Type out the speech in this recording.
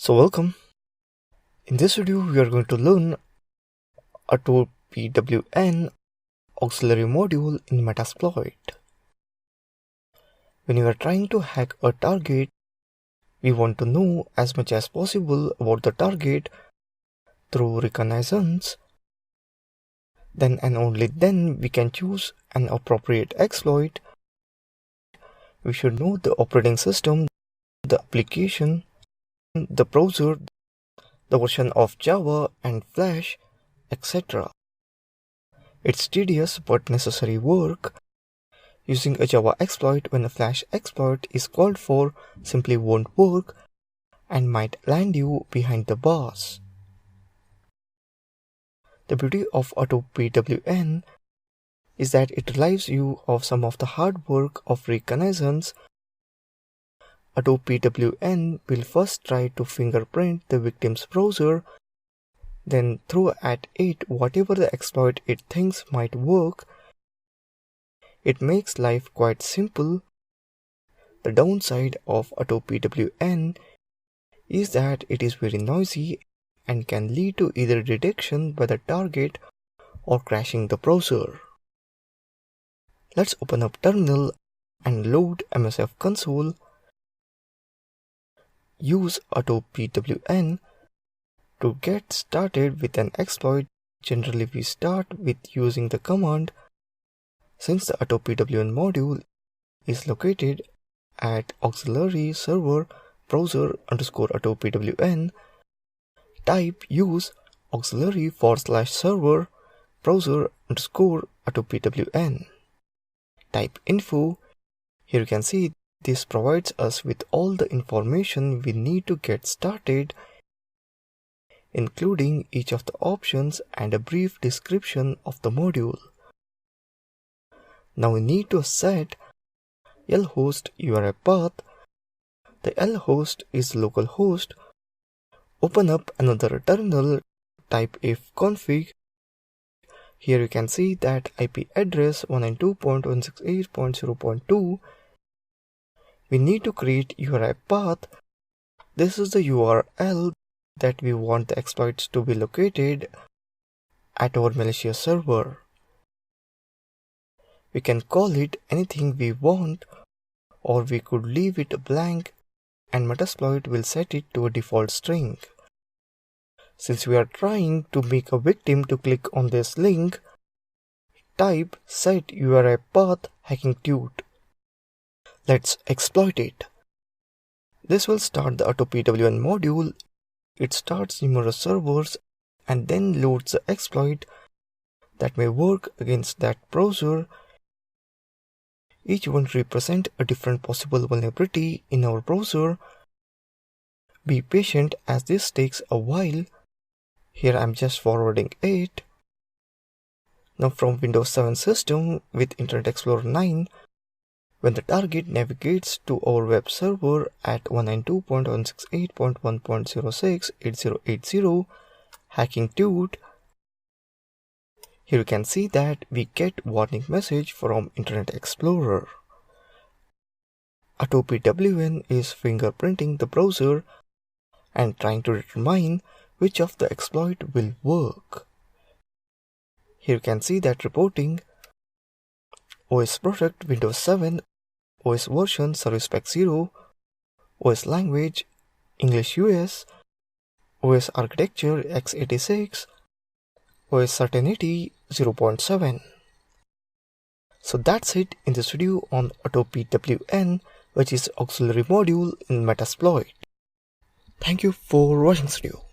So welcome. In this video we are going to learn Autopwn auxiliary module in Metasploit. When you are trying to hack a target, we want to know as much as possible about the target through reconnaissance. Then and only then we can choose an appropriate exploit. We should know the operating system, the application, the browser, the version of Java and Flash, etc. It's tedious but necessary work. Using a Java exploit when a Flash exploit is called for simply won't work and might land you behind the bars. The beauty of Autopwn is that it relieves you of some of the hard work of reconnaissance. Autopwn will first try to fingerprint the victim's browser, then throw at it whatever the exploit it thinks might work. It makes life quite simple. The downside of Autopwn is that it is very noisy and can lead to either detection by the target or crashing the browser. Let's open up terminal and load MSF console. Use Autopwn to get started with an exploit. Generally we start with using the command. Since the Autopwn module is located at auxiliary server browser _autopwn, type use auxiliary /server browser _autopwn. Type info. Here you can see this provides us with all the information we need to get started, including each of the options and a brief description of the module. Now we need to set lhost URI path. The lhost is local host. Open up another terminal, type ifconfig. Here you can see that IP address 192.168.0.2. We need to create URI path. This is the URL that we want the exploits to be located at our malicious server. We can call it anything we want, or we could leave it blank and Metasploit will set it to a default string. Since we are trying to make a victim to click on this link, type set URI path hacking tut. Let's exploit it. This will start the Autopwn module. It starts numerous servers and then loads the exploit that may work against that browser. Each one represents a different possible vulnerability in our browser. Be patient as this takes a while. Here I am just forwarding it. Now from Windows 7 system with Internet Explorer 9, when the target navigates to our web server at 192.168.1.06.8080 hacking tut, here you can see that we get warning message from Internet Explorer. Autopwn is fingerprinting the browser and trying to determine which of the exploit will work. Here you can see that reporting OS product Windows 7, OS version Service Pack 0, OS language English US, OS architecture x86, OS certainty 0.7. So that's it in this video on Autopwn, which is auxiliary module in Metasploit. Thank you for watching this video.